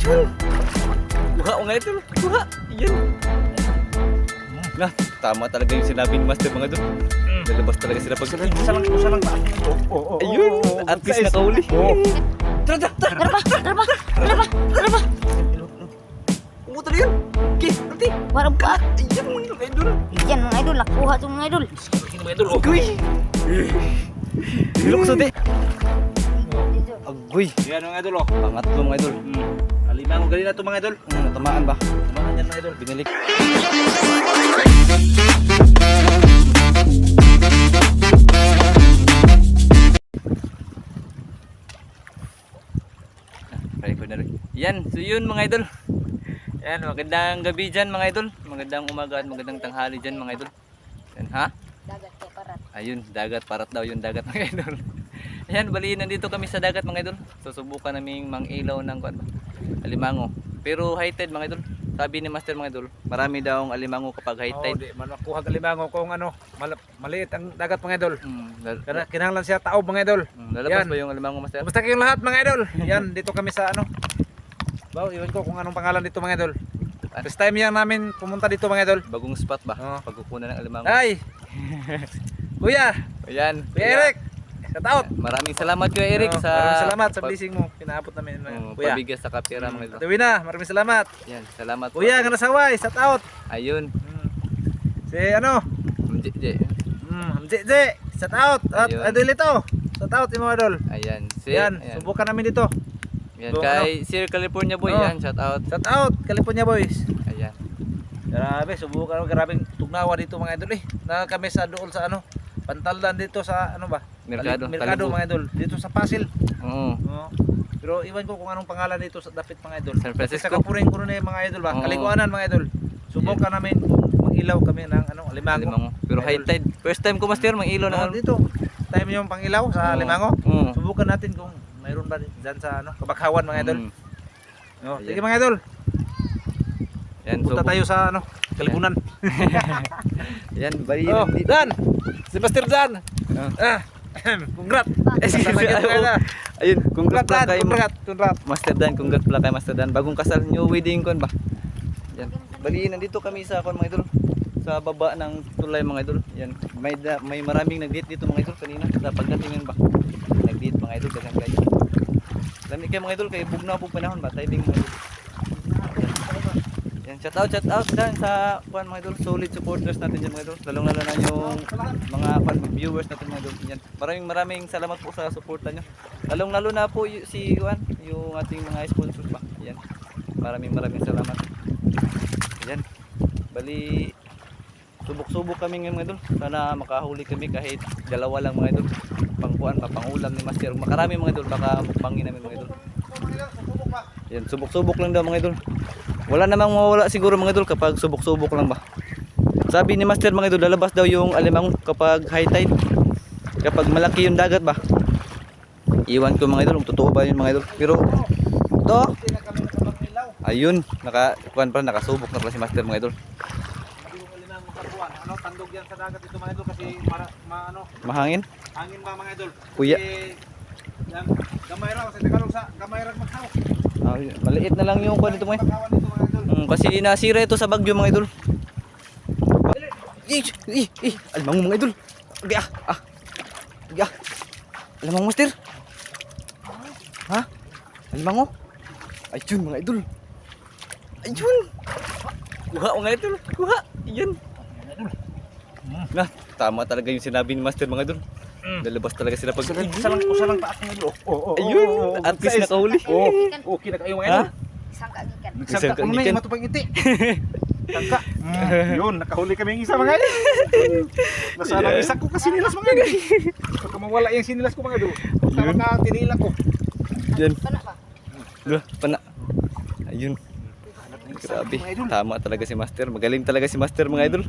Ayun! Kuha mga idol! Kuha! Yan! Na, tama talaga yung sinabi ni Master mga idol. Lalabas talaga sila pag... Isa lang taas. Ayun! At least nakahuli. Tara! Pumunta na yun! Okay, nanti! Warang pa. Ayan mga idol! Yan mga idol, nakuha ito mga idol. Mga idol. Agoy! Hilok sa di! Agoy! Yan mga idol. Pangatlo mga idol. Alimango galing na ito mga idol. Tamaan ba? Tumahan yan mga idol. Binilik. Record na rin. Yan, so yun mga idol. Yan, magandang gabi dyan mga idol. Magandang umaga at magandang tanghali dyan mga idol. Yan, ha? Dagat kay parat. Ayun, dagat, parat daw yung dagat mga idol. Ayan, bali nandito kami sa dagat mga idol. Susubukan naming mangilaw ng alimango. Pero high tide mga idol. Sabi ni Master mga idol, marami daw ang alimango kapag high tide. Di man makuha alimango kung maliit ang dagat mga idol. Lal- Kinahanglan siya taob mga idol. lalabas Yan. ba yung alimango Master? Basta kayong lahat mga idol. Yan, dito kami sa iwan ko kung anong pangalan dito mga idol. First time yan namin pumunta dito mga idol. Bagong spot ba? Oo. Pagkukunan ng alimango. Ay! Kuya! Ayan. Kuya Eric! Shout out! Maraming salamat Kuya Eric sa maraming salamat sa blessing mo. Pinaabot namin. Kuya. pabigas sa kapira mga idol. Tuwi na, maraming salamat. Yan, salamat po. Kuya, nga nasaway, shout out. Ayun. Si Mjj. JJ, shout out. At Ayun. idol ito. Shout out yung mga idol. Ayan. Yan, ayan. subukan namin dito. Yan, Kung kay Sir California Boy. Oo. Yan, shout out. Shout out, California boys. Ayan. Grabe, subukan mo, grabing tugnawa dito mga idol eh. Na kami sa doon sa Pantaldan dito sa Merkado, Merkado Kalibo. mga idol. Dito sa Pasil. Oo. Oo. Pero iwan ko kung anong pangalan dito sa dapit mga idol. San Francisco. Sa kapuring ko na mga idol ba? Oo. Kaliguanan mga idol. Subukan namin kung mangilaw kami ng alimango. Alimango. Pero high Idol. tide. First time ko Master mangilaw ng Dito. Time yung pangilaw sa Oo. alimango. Oo. Subukan natin kung mayroon ba dyan sa Kabakhawan mga idol. Mm. No, Ayan. sige mga idol. Yan, Punta subok- tayo sa Kalibunan. Yan, bali. Oh, Dan! Si Master Dan! Ah. Congrats! Ayun, congrats pala kay Congrats! Master Dan, congrats pala kay Master Dan. Bagong kasal, new wedding kon ba? Yan. Bali, nandito kami sa mga idol. Sa baba ng tulay mga idol. Yan. May maraming nag-date dito mga idol kanina sa pagdating ba. Nag-date mga idol dagang kayo. Dami kayo mga idol kay bugnaw po panahon ba? Tiding mga idol. Yan, shout out dyan sa mga idol, solid supporters natin dyan mga idol. Lalong lalo na yung mga viewers natin mga idol. Yan. Maraming salamat po sa suporta nyo. Lalong lalo na po si Juan, yung ating mga sponsors ba. Yan. Maraming salamat. Yan. Bali, subok-subok kami ngayon mga idol. Sana makahuli kami kahit dalawa lang mga idol. Pangkuan pa, pangulam ni Master. Makarami mga idol, baka mukbangin namin mga idol. Yan, subok-subok lang daw mga idol. Wala namang mawala siguro mga idol kapag subok-subok lang ba. Sabi ni Master mga idol, lalabas daw yung alimango kapag high tide. Kapag malaki yung dagat ba. Iwan ko mga idol, kung totoo ba yun mga idol. Pero ito, ayun, nakasubok na pala si Master mga idol. Tandog yan sa dagat ito mga idol kasi Mahangin? hangin ba mga idol? Kuya. Yan, gamay raw sa Tagalog sa gamay raw maghaw. Maliit na lang yung kwan dito mga idol. Pagkawan dito mga idol. Kasi nasira ito sa bagyo mga idol. Alimango mga idol. Okay, Okay, Alimango Master. Ha? Alimango? Ayun mga idol. Ayun. Kuha mga idol. Kuha. Ayun. Na, tama talaga yung sinabi ni Master mga idol. Lalabas talaga sila pag... Isa lang taas mga idol. Ayun. At least nakahuli. Okay na kayo mga Ha? idol. Isang kagikan. Isang Sangka ko na kagikan. yung matupang ngiti. Sangka. Yun, nakahuli kami ng isa mga idol. Nasaan ang isa ko kasi sinilas mga idol. Baka mawala yung sinilas ko mga idol. Baka makatinila ko. Yan. Pana ba? Pana. Ayun. Grabe. Tama talaga si Master. Magaling talaga si Master mga idol.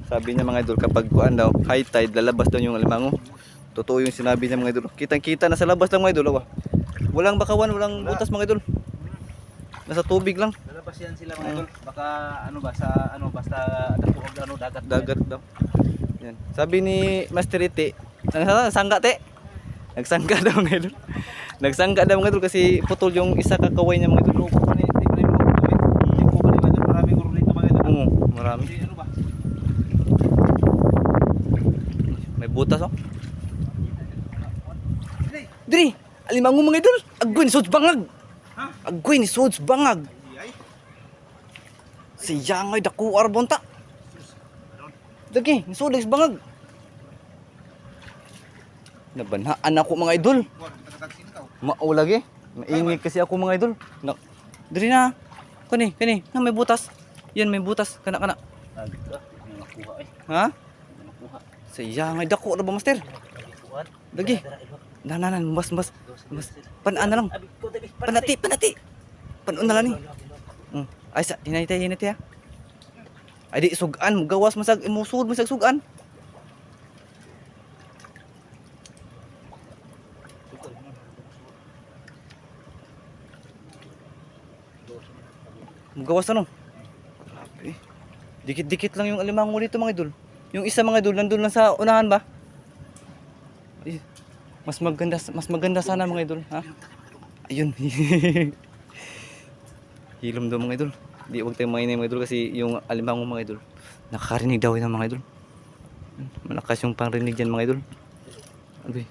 Sabi niya mga idol kapag kuan daw high tide lalabas daw yung alimango. Totoo yung sinabi niya mga idol. Kitang-kita na sa labas lang mga idol. Walang bakawan, walang butas mga idol. Nasa tubig lang. Lalabas yan sila mga idol. Baka basta dagat. Dagat daw. Yan. Sabi ni Master Ite, nagsangga te. Nagsangga daw mga idol. Nagsangka na mga idol kasi putol yung isa kakaway niya mga idol. Maraming uro dito mga idol. Oo, marami. Hindi, ano ba? May butas oh. Diri, alimango mga idol. Agoy ni Sods bangag. Ha? Agoy ni Sods bangag. Ay, Siya ngay dako arbonta. Dagi, ni Sods bangag. Nabanhaan ako mga idol. wag nakatagsin ka. Mao lagi. Mainit kasi ako mga idol. Na, diri na. Kani, na may butas. Yan may butas. Kana. Nakuha eh. Ha? Nakuha. Siya ngay dako ra ba master? Dagi. Nanan, mas. Panaan na lang. Panati. Panon na lang ni. Ay sa hinay ha. Ay di sugan, gawas masag imusud masag sugan. Gawas ano? Grabe. Dikit-dikit lang yung alimango dito mga idol. Yung isa mga idol nandun lang sa unahan ba? Ay, mas maganda sana mga idol, ha? Ayun. Hilom daw mga idol. Di wag tayong mainay mga idol kasi yung alimango mga idol nakakarinig daw yun ng mga idol. Malakas yung pangrinig dyan mga idol. Ano ba?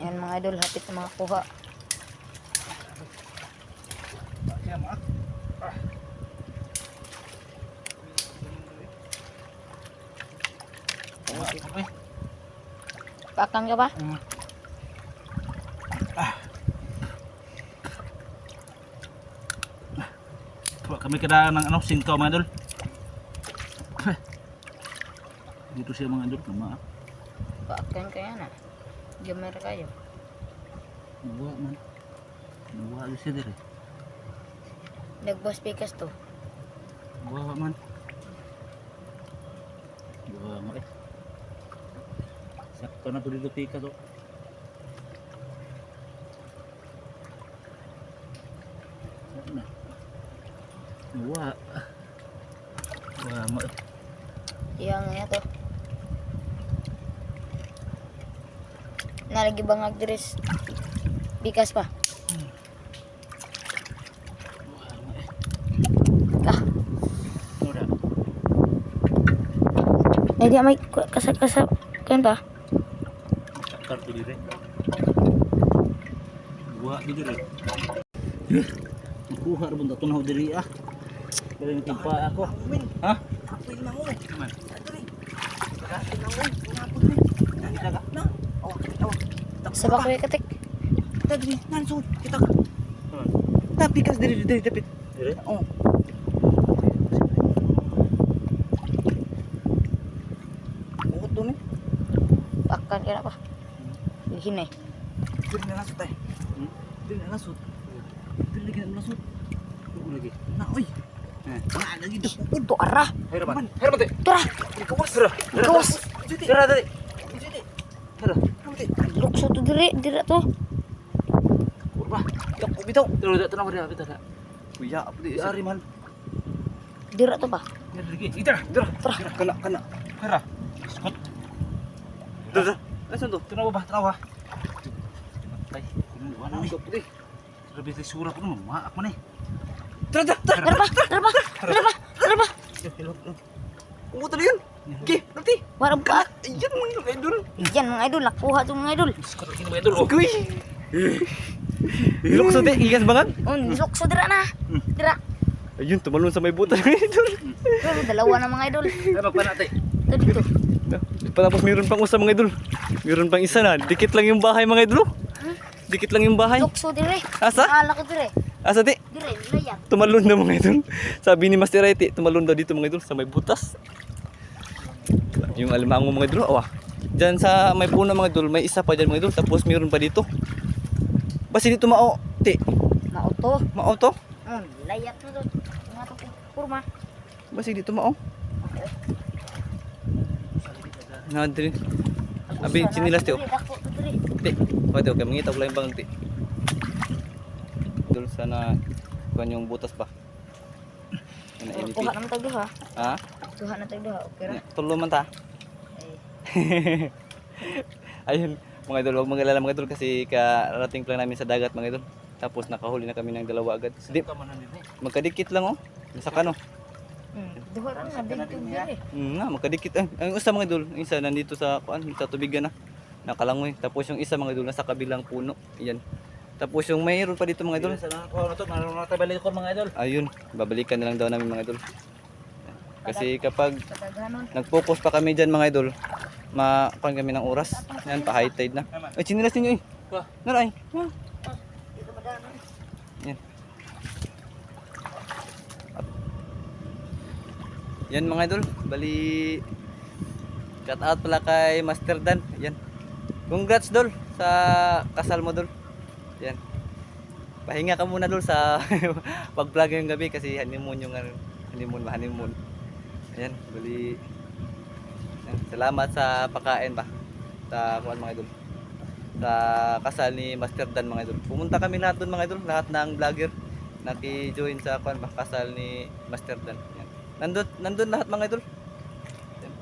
Yan mga idol, hapit na mga kuha. Siya ma. Pakan ka ba? Kami kada ng ano, singkaw mga idol. Dito siya mga idol, nama. Pakan ka yan Gamer kayo. Nawa man. Nawa siya dire. Nagbos pikas to. Nawa man. Nawa man eh. Sakto na to dito tika to. Saan na? Nawa. Nawa man. Yang nga to. Nalagi bangag dres. Bikas pa. Ah, Ora. ay di may kasap-kasap. Kan ba? Sakar to dire. Nawa di dire. Kuha ra bunda to na diri ah. Kaya timpa ako. Ha? Apoy mango. Man. Sa bakoy katik. Tadi nan Sods kita. Tapi kas diri dapit. Dire? Oh. Bukod doon eh. Pakan ka na pa. Hinay. Dili na nasut eh. Dili na nasut. Dili lagi na nasut. Lagi. Na oy. Na lagi dah. Ito arah. Hera man. Hera mate. Tara. Ikawas. Ikawas. Hera dali. Hera. Lukso to diri to. Kurba. Dak bitaw. Terus dak tenang dia kita. Kuya apa di Ari man. Dira to pa. Hera lagi. Itra. Itra. kena. Hera. Skot. Dah. Asan tu? Tenang bah, tenang bah. Tay. Mana ni? Dak putih. Lebih dari surah pun mak mana ni? Dah. Dira pa. Ungo tadi yun. Okay, nanti. Warang pa. Ayan mga idol. Yan mga idol, nakuha to mga idol. Skot lagi ni dulu. Kuy. Hilok sa te, igas banget. Lukso dira na. Dira. Ayun, tumalon sa may butas mga idol. Pero dalawa na mga idol. Ay magpana tay. Ito dito. Tapos mayroon pang usa mga idol. Mayroon pang isa na. Dikit lang yung bahay mga idol. Dikit lang yung bahay. Lukso dire. Asa? Ala ko dire. Asa di? Dire, layag. Tumalon na mga idol. Sabi ni Master Iti, tumalon daw dito mga idol sa may butas. Yung alimango mga idol, awa. Diyan sa may puno mga idol, may isa pa diyan mga idol. Tapos mayroon pa dito. Basta dito mao, ti. Mauto. to. Mao to? Layat na to. Nga to kurma. Basi dito mao. Na diri. Abi chinilas ti. Dako to diri. Ti. Pwede okay mangitaw lang bang ti. Dul sana kuan yung butas pa. Ana initi. Kuha naman tayo duha. Ha? Kuha na tayo duha. Okay ra. Tulo man ta. Ay. Ayun, mga idol, huwag mag-alala mga idol kasi karating pa lang namin sa dagat mga idol. Tapos nakahuli na kami ng dalawa agad. Di, magkadikit lang oh. Sa kano. Duha ra na dito diri. Nga, magkadikit. Ang isa mga idol, ang isa nandito sa kuan, sa tubigan na. Nakalangoy. Tapos yung isa mga idol nasa kabilang puno. Iyan. Tapos yung mayroon pa dito mga idol. Ayun, babalikan na lang daw namin mga idol. Kasi kapag Kadaghanon. nag-focus pa kami dyan mga idol, makuan kami ng oras. Yan, pa high tide na. Ay, chinilas ninyo eh. Naray. Dito madami. Yan. Yan mga idol, bali shout out pala kay Master Dan. Yan. Congrats dol sa kasal mo dol. Yan. Pahinga ka muna dol sa pag-vlog yung gabi kasi honeymoon yung honeymoon. Ayan, bali. Yan. Salamat sa pagkain ba. Sa kuan mga idol. Sa kasal ni Master Dan mga idol. Pumunta kami lahat doon mga idol, lahat ng vlogger naki-join sa kuan ba kasal ni Master Dan. Yan. Nandun lahat mga idol. Yan.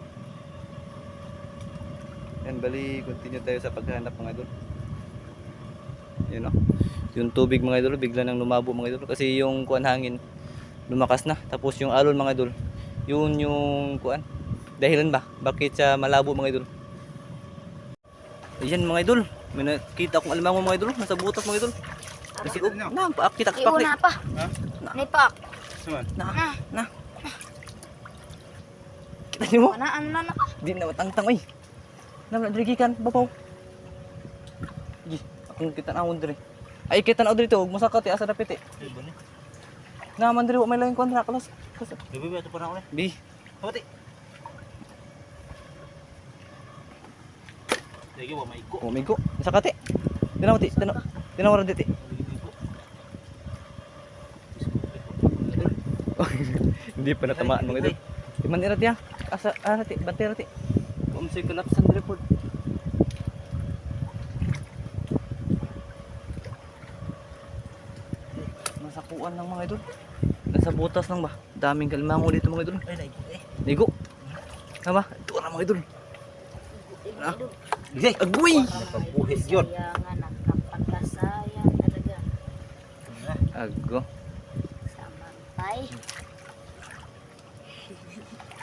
Yan, bali continue tayo sa paghahanap mga idol. Yan oh. Yung tubig mga idol bigla nang lumabo mga idol kasi yung kuan hangin lumakas na. Tapos yung alon mga idol, yun yung kuan. Dahilan ba bakit siya malabo mga idol? Ayan mga idol, may nakita akong alimango mga idol nasa butas mga idol. Kasi na paak kita Iuna paak. pa. Ha? Nay pak. Na. Kita niyo mo? Wanaan na na. Di na matangtang oy. Na diri kan babaw. Gi, akong kita na diri. Ay kita na diri to, ug mosakat asa dapit eh. Naman diri wa may lain kontra kalas. Bibi ato pa na ulit. Bi. Pati. Lagi wa maiko. Oh, migo. Sa kate. Tinaw ti, tinaw ra diti. Hindi pa natamaan mga idol. Di man irat ya. Asa ti, bantay ra ti. Umsay kalapsan diri pod. Nasa kuan lang mga idol. Nasa butas lang ba? Daming kalmango dito mga idol. Ay naiko eh. Nigo. Tama, ito na mga idol. Ah. Hey, agoy! Pagbuhis yun. Sayangan, nakapagkasayang talaga. Ago. Samantay.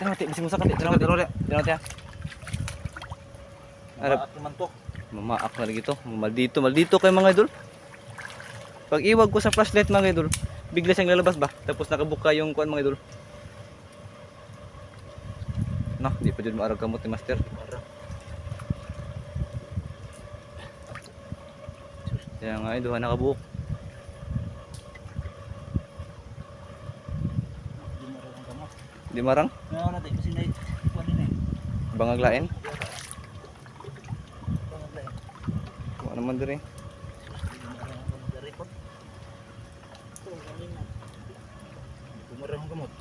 Tinaw ti, bising mo sa kate. Tinaw ti. Arab, At naman to. mamaak na lagi to. Maldito kayo mga idol. Pag iwag ko sa flashlight mga idol, bigla siyang lalabas ba? Tapos nakabuka yung kuan mga idol. No, di pa jud maarag kamot ni Master. Kaya nga ay duha nakabuok. Di marang Ngayon natin kasi na kuan din eh. bangaglain. Wa naman diri. Bumarang gamot.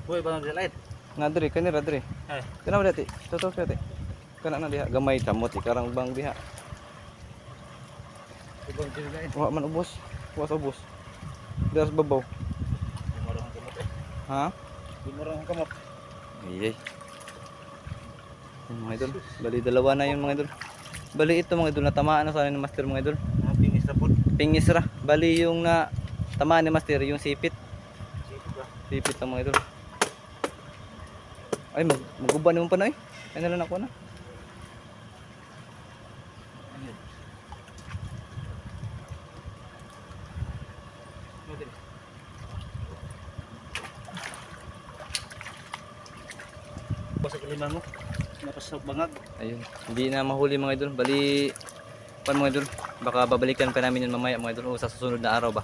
Boy bang light. Nga diri kanira diri. Ay. Tanaw dati. Tutok dati. Kana na diha gamay kamot ikarang bang diha. Ibang light. Wa man ubos. Wa sa ubos. Deres babaw. Bumarang gamot eh. Ha? Bumarang gamot. Ayay. Yung mga idol. Bali dalawa na yun mga idol. Bali ito mga idol natamaan na sana ni Master mga idol. Mga pingis na po. Pingis ra. Bali yung na tamaan ni Master yung sipit. Sipit ba? Sipit ng mga idol. Ay maguban naman pa na eh. Ay nalang ako na. Ayun. Basta kaliman mo. Napasok bangag. Ayun. Hindi na mahuli mga idol. Bali pan mga idol. Baka babalikan pa namin yun mamaya mga idol o sa susunod na araw ba.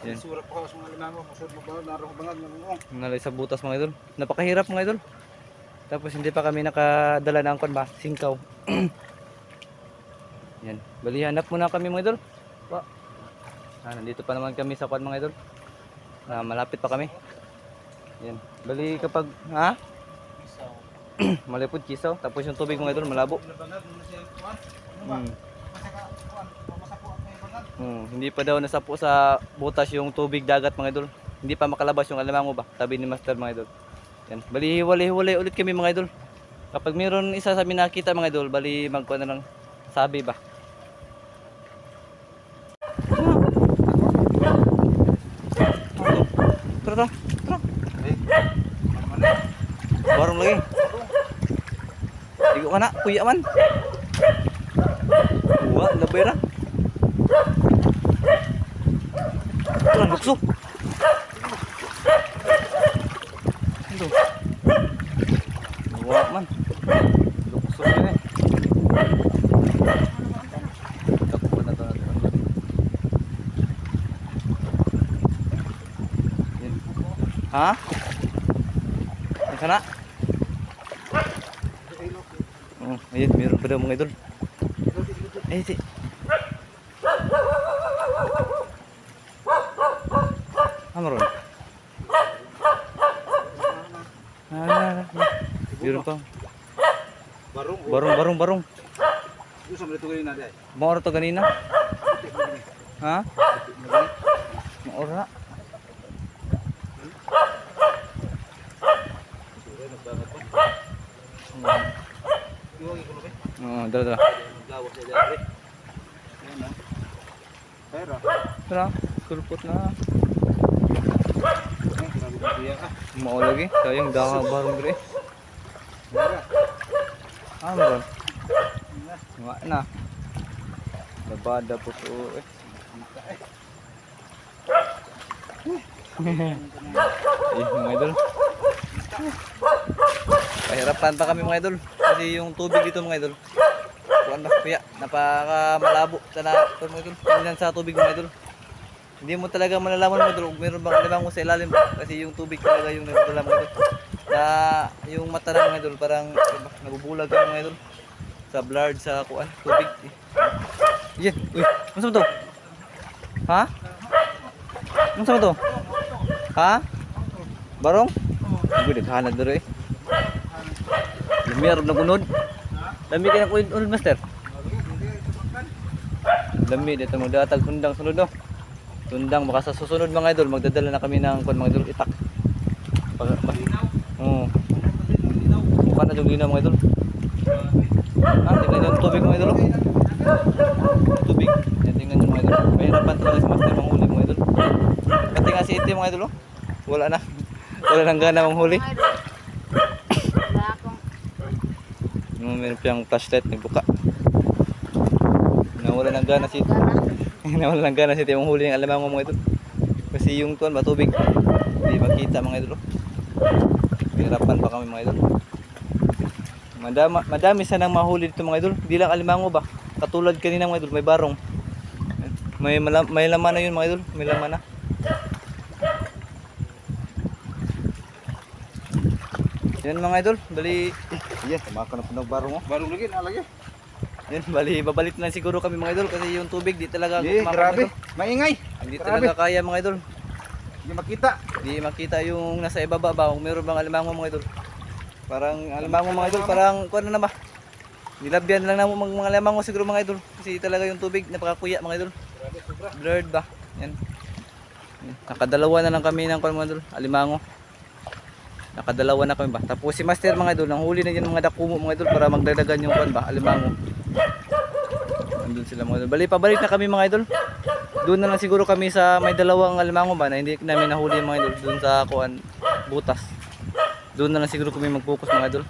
Yan. Surat pa ako sa mga liman mo. Masud mo ba? Naro ko bangag mo. Nalay sa butas mga idol. Napakahirap mga idol. Tapos hindi pa kami nakadala ng kon ba? Singkaw. Yan. Bali hanap muna kami mga idol. Pa. Nandito pa naman kami sa kwan mga idol. Malapit pa kami. Yan. Bali kapag malipod kisaw, tapos yung tubig mga idol malabo. Hindi pa daw nasapo sa butas yung tubig dagat mga idol. Hindi pa makalabas yung alimango ba? Sabi ni Master mga idol. Yan. Bali hiwalay-hiwalay ulit kami mga idol. Kapag mayroon isa sa nakita mga idol, bali magkuha na lang sabi ba. Tara. Barong lagi. Igo ka na, kuya man. Wah, labay na. Tara, bukso. Ito. Wah, man. Bukso na eh. Takbo na ito natin. Ha? Ang sana? Oh, ayun, meron pa daw mga idol. Eh, iti. Meron. Meron pa. Barong. Gusto mo dito kayo na dahil? Maoro to ganina? Ha? Maoro na. Dala. Tara, sulpot na. Mau lagi, sayang dah barang gede. Meron. Wala na. Labada po to eh. Mga idol. Pahirapan pa kami mga idol. Kasi yung tubig dito mga idol. Kuan ba? Kuya, napaka-malabo mga idol. Tingnan sa tubig mga idol. Hindi mo talaga malalaman mga idol kung meron bang limango sa ilalim. Kasi yung tubig talaga yung nagdala mga idol. Na yung mata ng mga idol parang nabubulag ka mga idol. Sa blurred sa kuan, tubig. Yan, uy, ano to? Ha? Ano to? Ha? Barong? Gue daghanan dere. Lumiar na gunod. Dami ka na ko old master. Dami dito mo datag tundang sunod no. Tundang baka sa susunod mga idol magdadala na kami ng kon mga idol itak. Mukha na yung linaw mga idol. Tingnan yung tubig mga idol. Tubig. Tingnan yung mga idol. Mahirapan talaga si master manghuli mga idol. Pati nga si Iti mga idol. Wala na. Wala nang gana manghuli. Meron piyang flashlight nagbuka. Nawala ng gana si nawala ng gana si Iti manghuli ng alimango mga idol. Kasi yung tuwan matubig. Hindi makita mga idol. Mahirapan pa kami mga idol. Madami sanang mahuli dito mga idol. Hindi lang alimango ba? Katulad kanina mga idol, may barong. May laman na yun mga idol. May laman na. Yan mga idol, bali. Yan, tumakan na po ng barong oh. Barong lagi, nalagi. Yan, bali babalik na siguro kami mga idol kasi yung tubig di talaga Grabe, maingay. Hindi talaga kaya mga idol. Hindi makita. Hindi makita yung nasa ibaba ba kung meron bang alimango mga idol. Parang alimango mga idol, parang kuan na ba? Nilabyan lang na mga alimango siguro mga idol kasi talaga yung tubig napakakuya mga idol. Blurred ba? Yan. Nakadalawa na lang kami ng kuan mga idol, alimango. Nakadalawa na kami ba? Tapos si master mga idol, nang huli na yan mga dakumo mga idol para magdagdagan yung kuan ba, alimango. Andun sila mga idol. Bali pabalik na kami mga idol. Doon na lang siguro kami sa may dalawang alimango ba na hindi namin nahuli mga idol doon sa kuan butas. Doon na lang siguro kami mag-focus mga idol.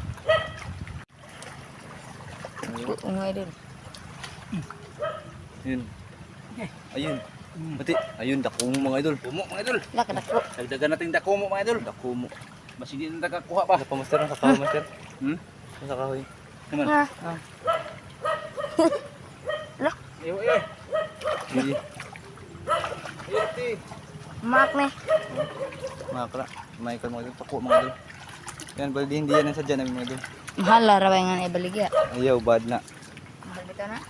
Mga idol. Yun. Ayun. Mati, ayun dakumo mga idol. Kumo mga idol. Lakadako. Dagdagan natin dakumo mga idol. Dakumo. Mas hindi na nakakuha pa. Sa pamaster sa kahoy master. Sa kahoy. Naman. Iyo eh. Hindi. Iti. Mak nih. Makra. May kan mga idol. Paku mga idol. Yan, baldi hindi yan ang sadya namin mga idol. Mahal lah rawengan ibaligya. Ayaw, bad na. Balik ka na.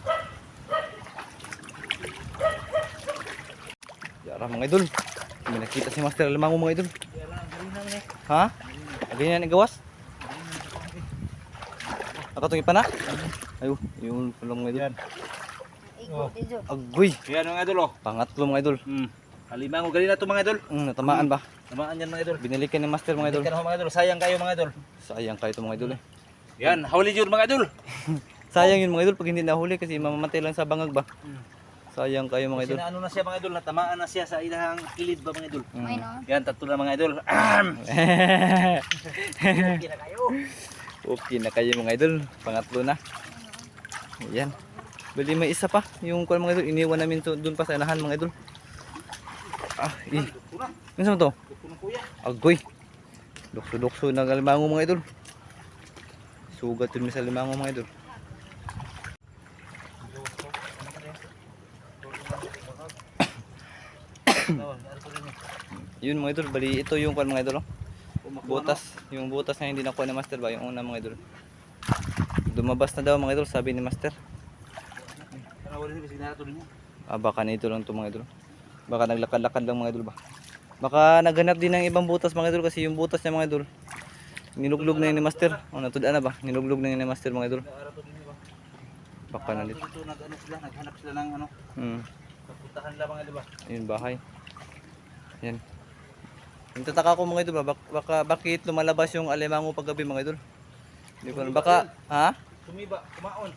Tara mga idol. May nakita si Master Alimango mga idol. Ha? Ganyan ang gawas? Nakatungin pa na? Ayun, yun pala mga idol. Ikot dito. Agoy! Yan mga idol oh. Pangatlo mga idol. Alimango galing na to mga idol. Natamaan ba? Tamaan yan mga idol. Binalikan ni Master mga idol. Ika na mga idol. Sayang kayo mga idol. Sayang kayo ito mga idol eh. Yan, huli yun mga idol. Sayang yun mga idol pag hindi nahuli kasi mamamatay lang sa bangag ba. Sayang kayo mga idol. Sinaano na siya mga idol, natamaan na siya sa ilahang kilid ba mga idol. May no? Yan, tatlo na mga idol. Hindi na kayo. Okay na kayo mga idol. Pangatlo na. Ayan. Bali may isa pa. Yung kuwan mga idol, iniwan namin doon pa sa inahan mga idol. Ano sa to? Agoy. Lukso-lukso ng alimango mga idol. Sugat yun sa alimango mga idol. Yun mga idol, bali ito yung kuwan mga idol. Butas, yung butas na hindi nakuha ni Master ba, yung una mga idol. Lumabas na daw mga idol, sabi ni Master. Baka na ito lang ito mga idol. Baka naglakad-lakad lang mga idol ba. Baka naghanap din ng ibang butas mga idol kasi yung butas niya mga idol niluglog na yun ni Master. Natudaan na ba? Niluglog na yun ni Master mga idol. Baka na dito. Naghanap sila ng ano, pagpuntahan lang mga idol ba. Ayun bahay. Yan. Nagtataka ko mga idol ba, bakit lumalabas yung alimango paggabi mga idol? Hindi ko alam. Baka, ha? Sumiba, kumaon.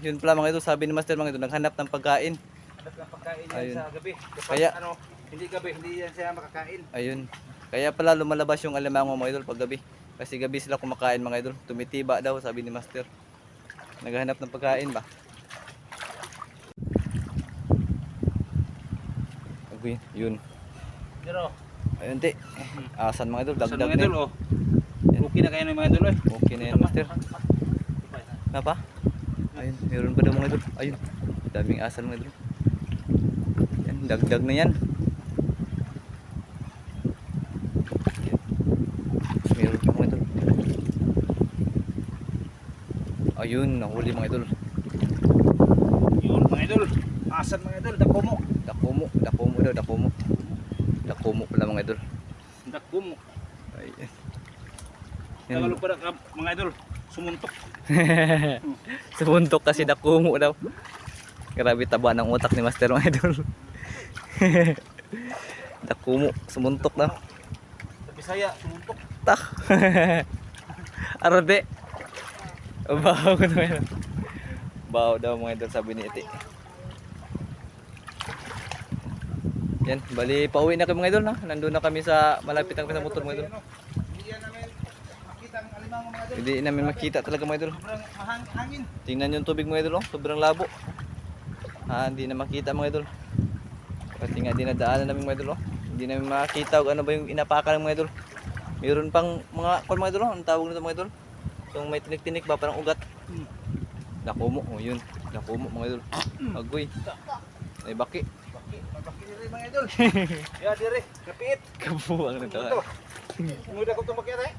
Yun pala mga idol, sabi ni Master mga idol, naghanap ng pagkain. Hanap ng pagkain yan Ayun. sa gabi. Kapag Kaya- ano, hindi gabi, hindi yan siya makakain. Ayun. Kaya pala lumalabas yung alimango mga idol paggabi. Kasi gabi sila kumakain mga idol. Tumitiba daw sabi ni Master. Naghahanap ng pagkain ba? Okay, yun. Pero, Ayun di. Asan mga idol? sa Dagdag mga idol na. oh. Okay na kayo ng mga idol eh. Okay na yan Master. Na pa? Ayun, meron pa daw mga idol. Ayun. Daming asan mga idol. Yan, dagdag na yan. Meron pa mga idol. Ayun, nahuli mga idol. Yun mga idol. Asan mga idol, dakumo. Dakumo daw, dakumo. Dakumo pala mga idol. Dakumo. Ayun. Tagalog pa na mga idol, sumuntok. Sumuntok kasi dakumo daw. Grabe taba ng utak ni Master mga idol. Dakumo, sumuntok daw. Sa Bisaya, sumuntok. Tak. Arode. Baho ko naman. Baho daw mga idol sabi ni Iti. Yan, bali pauwi na kami mga idol na. Nandun na kami sa malapit ang motor mga idol. Hindi yan namin makita ang alimango mga idol. Hindi namin makita talaga mga idol. Sobrang hangin. Tingnan yung tubig mga idol, oh. Sobrang labo. Hindi na makita mga idol. Kasi nga dinadaanan namin mga idol, oh. Hindi namin makita kung ano ba yung inapakan ng mga idol. Mayroon pang mga mga idol, oh. Ang tawag nito mga idol. Yung may tinik-tinik ba parang ugat. Dakumo, oh yun. Dakumo mga idol. Agoy. Ay baki. Mabaki diri mga idol. Ya diri, kapit. Kabuwang na Ito. to. Muda ko tumakit eh.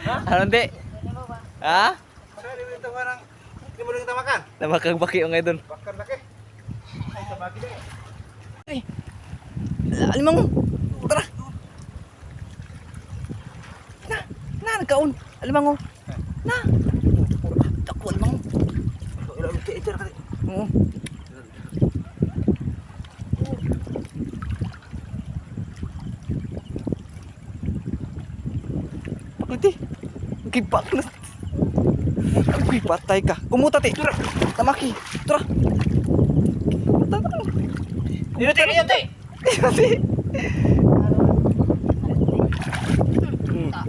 Ano hindi? Ha? Sorry dito parang hindi mo rin tamakan. Namakang baki mga idol. Bakar laki. Ay sa bagi deh. Alimang mo. Tara. Na, nagkaon. Alimang mo. Na. Dako alimang mo. Ilo ito kali. Oo. Pakiti. Kipak na. Uy, patay ka. Kumuta ti. Tura. Tamaki. Tura. Kumuta ka. Dito ti. Kasi.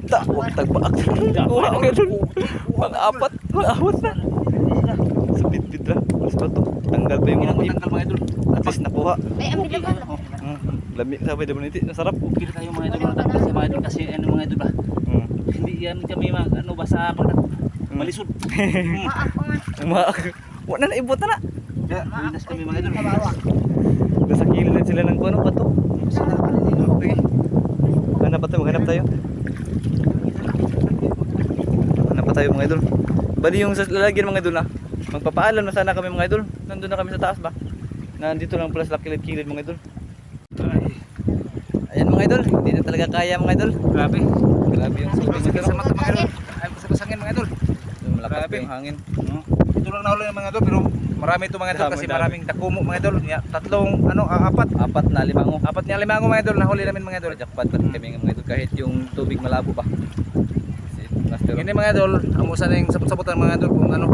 Tak, wag tagbaak. Kuha ang idol. Pang-apat na. Sabit-bit na. Mas ba to? Tanggal pa yung Tanggal mga idol. At least nakuha. Ay, ang bilagan. Lami sabi daw niti. Nasarap. Okay na kayo mga idol, natanggal sa mga idol kasi ano mga idol ba? Hindi yan kami ano ba sa pagkat malisod. Maak ko man. Umaak. Wala na ibot na. Kaya linas kami mga idol. Nasa kilid sila ng kuno ba to? Okay. Hanap pa tayo, maghanap tayo. Hanap pa tayo mga idol. Bali yung sa lalagyan mga idol na. Magpapaalam na sana kami mga idol. Nandun na kami sa taas ba? Nandito lang pala sa kilid-kilid mga idol. mga idol, hindi na talaga kaya mga idol. Grabe. Grabe yung sobrang Sakit siguro. sa mata mga idol. Ayaw ko sa basangin mga idol. Malakas Grabe. pa yung hangin. Ito lang nahuli ng mga idol pero marami ito mga idol Dami, kasi dami. maraming dakumo mga idol. Tatlong apat. Apat na limango. Apat niya limango mga idol nahuli namin mga idol. Jackpot pa rin kami mga idol kahit yung tubig malabo pa. Si Master. Hindi mga idol, amusan na yung sabot-sabotan mga idol kung ano.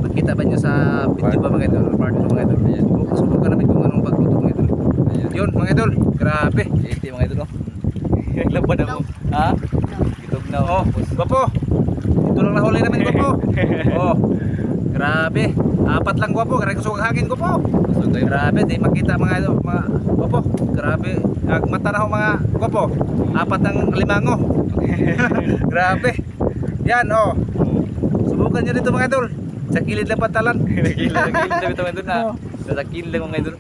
Makita ba niyo sa video ba mga idol? Part ito mga idol. Ayan. Subukan namin kung anong pagluto mga idol. Ayan. Yun mga idol, grabe. Iti mga idol. Oh. Laban ako. Ha? Gitog na. Oh, Gwapo. Ito lang nahuli namin Gwapo. Oh. Grabe. Apat lang Gwapo, kaya kusog ang hangin Gwapo. So tayo. Grabe, di makita mga idol, mga Gwapo. Grabe. Mata na ho mga Gwapo. Apat ang limango. Grabe. Yan oh. Subukan nyo dito mga idol. Sa kilid lang pantalan. Nagilid sabi ito mga idol na. Sa kilid lang mga idol.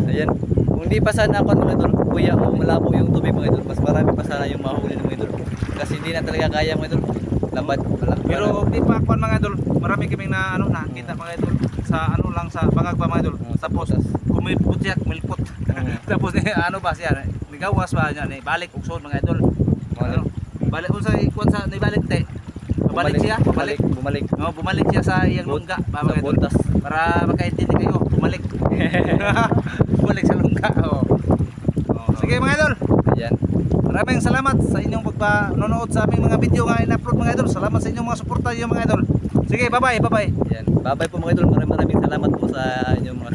Ayan. Kung di pa sana ako mga idol, kuya o malabo yung tubig mga idol, mas marami pa sana yung mahuli ng mga idol. Kasi hindi na talaga kaya mga idol. Lambat. Pero di pa ako mga idol, marami kaming na ano nakita mga idol sa ano lang sa bangag pa mga idol. Tapos kumilpot siya, kumilpot. Tapos ni ano ba siya, nigawas ba niya, ni balik ugsod mga idol. Ano? Balik unsa ikon sa ni balik te. Bumalik siya, bumalik. Bumalik. No, bumalik siya sa iyang lungga ba Sa mga idol. buntas. Para makaintindi kayo, bumalik. Bumalik sa lungga. Oh. Sige mga idol. Ayan. Maraming salamat sa inyong pagpanonood sa aming mga video nga in-upload mga idol. Salamat sa inyong mga suporta niyo mga idol. Sige, bye-bye, bye-bye. Ayan. Bye-bye po mga idol. Maraming salamat po sa inyong mga